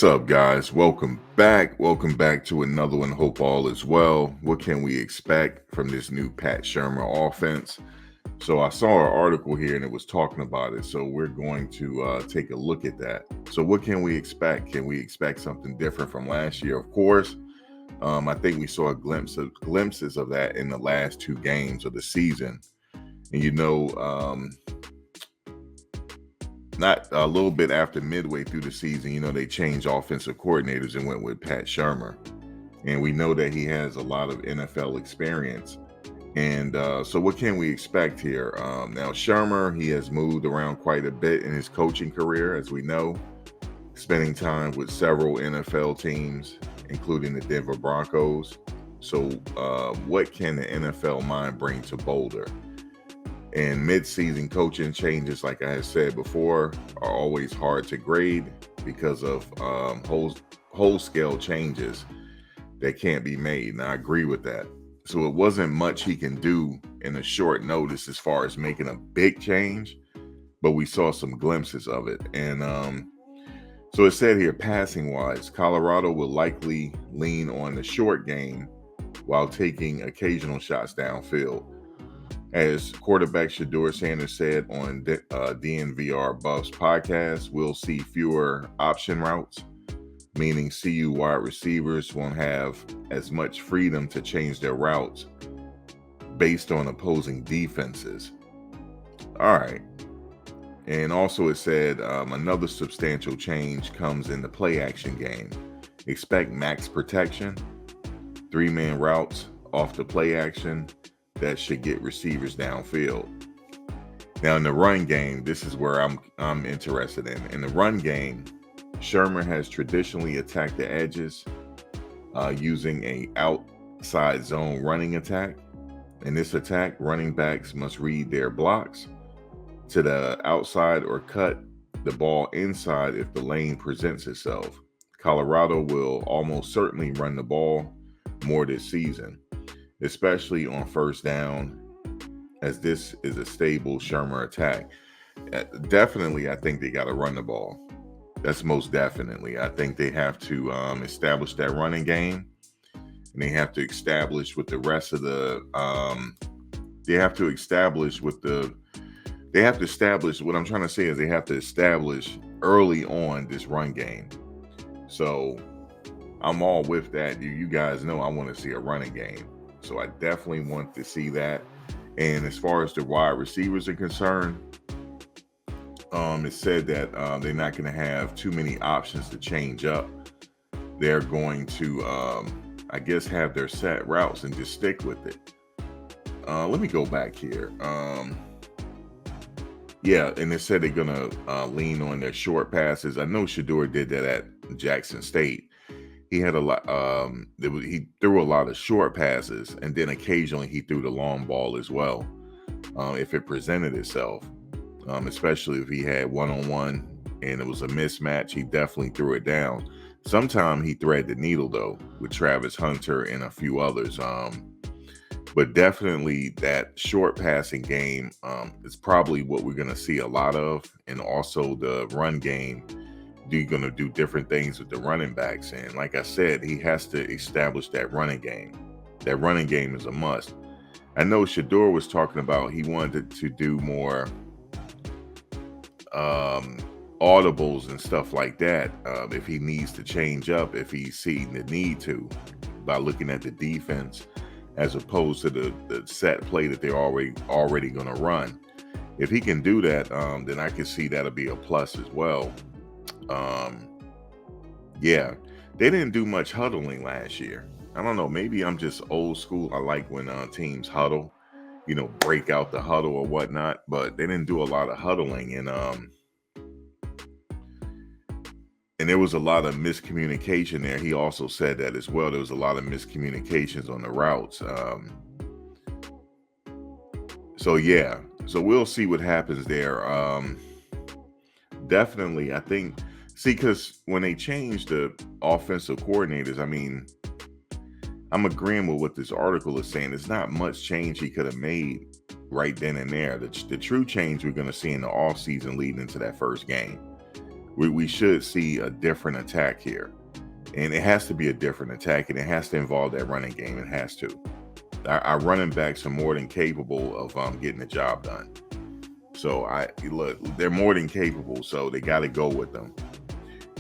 What's up, guys? Welcome back. Welcome back to another one. Hope all is well. What can we expect from this new Pat Shermer offense? So, I saw an article here and it was talking about it. So, we're going to take a look at that. So, what can we expect? Can we expect something different from last year? Of course. I think we saw glimpses of that in the last two games of the season. And not a little bit after midway through the season, they changed offensive coordinators and went with Pat Shermer. And we know that he has a lot of NFL experience. And so what can we expect here? Now, Shurmur, he has moved around quite a bit in his coaching career, as we know, spending time with several NFL teams, including the Denver Broncos. So what can the NFL mind bring to Boulder? And mid-season coaching changes, like I had said before, are always hard to grade because of whole-scale changes that can't be made. And I agree with that. So it wasn't much he can do in a short notice as far as making a big change, but we saw some glimpses of it. And so it said here, passing-wise, Colorado will likely lean on the short game while taking occasional shots downfield. As quarterback Shurmur Sanders said on DNVR Buffs podcast, we'll see fewer option routes, meaning CU wide receivers won't have as much freedom to change their routes based on opposing defenses. All right. And also it said another substantial change comes in the play action game. Expect max protection, 3-man routes off the play action that should get receivers downfield. Now in the run game, this is where I'm interested in. In the run game, Shurmur has traditionally attacked the edges using a outside zone running attack. In this attack, running backs must read their blocks to the outside or cut the ball inside if the lane presents itself. Colorado will almost certainly run the ball more this season, especially on first down, as this is a stable Shurmur attack. Definitely, I think they got to run the ball. That's most definitely. I think they have to establish that running game, and they have to establish with the rest of the. What I'm trying to say is they have to establish early on this run game. So I'm all with that. You guys know I want to see a running game. So I definitely want to see that. And as far as the wide receivers are concerned, it said that they're not going to have too many options to change up. They're going to, I guess, have their set routes and just stick with it. Let me go back here. Yeah, and they said they're going to lean on their short passes. I know Shurmur did that at Jackson State. He had a lot. He threw a lot of short passes, and then occasionally he threw the long ball as well, if it presented itself. Especially if he had one-on-one and it was a mismatch, he definitely threw it down. Sometimes he threaded the needle though, with Travis Hunter and a few others. But definitely that short passing game is probably what we're going to see a lot of, and also the run game. You're going to do different things with the running backs. And like I said, he has to establish that running game. That running game is a must. I know Shurmur was talking about he wanted to do more audibles and stuff like that if he needs to change up, if he's seeing the need to, by looking at the defense as opposed to the set play that they're already going to run. If he can do that, then I can see that'll be a plus as well. Yeah, they didn't do much huddling last year. I don't know, maybe I'm just old school. I like when teams huddle, break out the huddle or whatnot, but they didn't do a lot of huddling, and there was a lot of miscommunication there. He also said that as well. There was a lot of miscommunications on the routes. So we'll see what happens there. Definitely, I think. See, because when they changed the offensive coordinators, I mean, I'm agreeing with what this article is saying. There's not much change he could have made right then and there. The true change we're going to see in the offseason leading into that first game. we should see a different attack here. And it has to be a different attack, and it has to involve that running game. It has to. Our running backs are more than capable of getting the job done. So look, they're more than capable, so they got to go with them.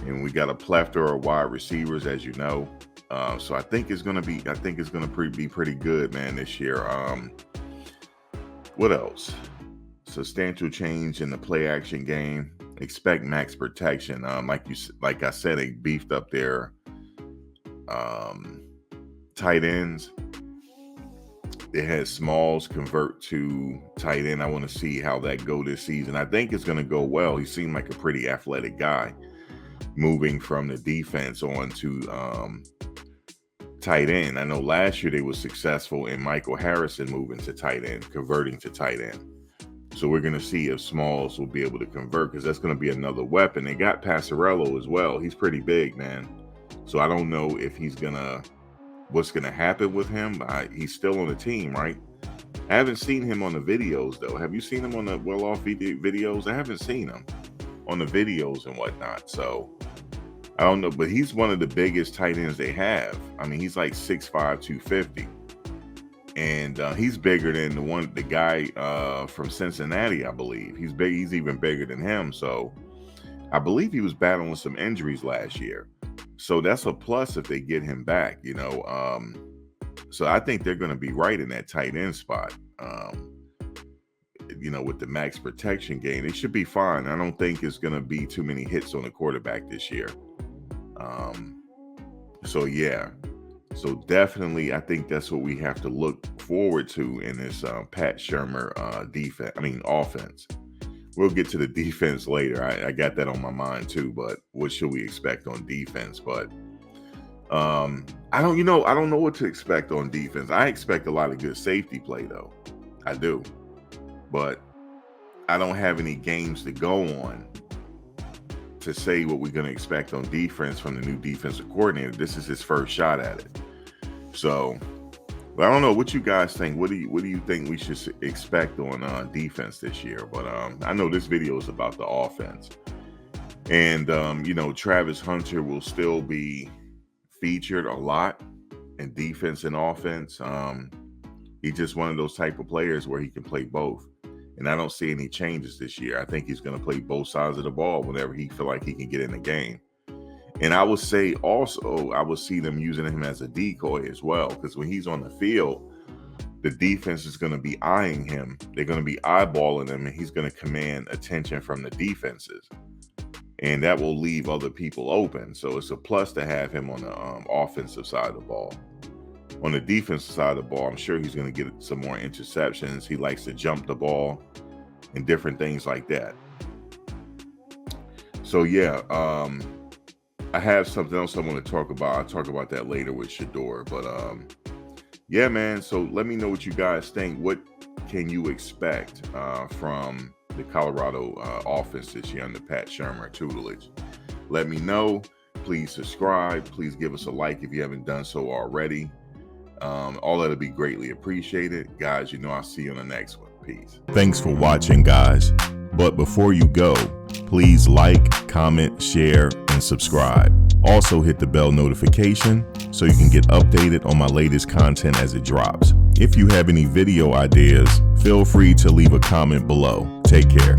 And we got a plethora of wide receivers, as you know. So I think it's gonna be be pretty good, man, this year. What else? Substantial change in the play action game. Expect max protection. Like I said, they beefed up their tight ends. They had Smalls convert to tight end. I want to see how that go this season. I think it's going to go well. He seemed like a pretty athletic guy, moving from the defense on to tight end. I know last year they were successful in Michael Harrison moving to tight end, converting to tight end. So we're going to see if Smalls will be able to convert, because that's going to be another weapon. They got Passarello as well. He's pretty big, man. So I don't know if what's going to happen with him. He's still on the team, right? I haven't seen him on the videos, though. Have you seen him on the well-off videos? I haven't seen him on the videos and whatnot. So I don't know, but he's one of the biggest tight ends they have. I mean, he's like 6'5", 250. And he's bigger than the guy from Cincinnati, I believe. He's big. He's even bigger than him. So I believe he was battling some injuries last year. So that's a plus if they get him back, you know. So I think they're going to be right in that tight end spot. You know, with the max protection game, it should be fine. I don't think it's going to be too many hits on the quarterback this year. So yeah. So definitely, I think that's what we have to look forward to in this Pat Shermer offense. We'll get to the defense later. I got that on my mind too. But what should we expect on defense? But I don't know what to expect on defense. I expect a lot of good safety play, though. I do, but I don't have any games to go on to say what we're going to expect on defense from the new defensive coordinator. This is his first shot at it. So, but I don't know what you guys think. What do you think we should expect on defense this year? But I know this video is about the offense, and Travis Hunter will still be featured a lot in defense and offense. He's just one of those type of players where he can play both. And I don't see any changes this year. I think he's going to play both sides of the ball whenever he feel like he can get in the game. And I would say also, I would see them using him as a decoy as well, because when he's on the field, the defense is going to be eyeing him. They're going to be eyeballing him, and he's going to command attention from the defenses. And that will leave other people open. So it's a plus to have him on the offensive side of the ball. On the defensive side of the ball, I'm sure he's going to get some more interceptions. He likes to jump the ball and different things like that. So, yeah, I have something else I want to talk about. I'll talk about that later with Shurmur. But, yeah, man, so let me know what you guys think. What can you expect from the Colorado offense this year under Pat Shermer tutelage? Let me know. Please subscribe. Please give us a like if you haven't done so already. All that'll be greatly appreciated. Guys, I'll see you on the next one. Peace. Thanks for watching, guys. But before you go, please like, comment, share, and subscribe. Also hit the bell notification so you can get updated on my latest content as it drops. If you have any video ideas, feel free to leave a comment below. Take care.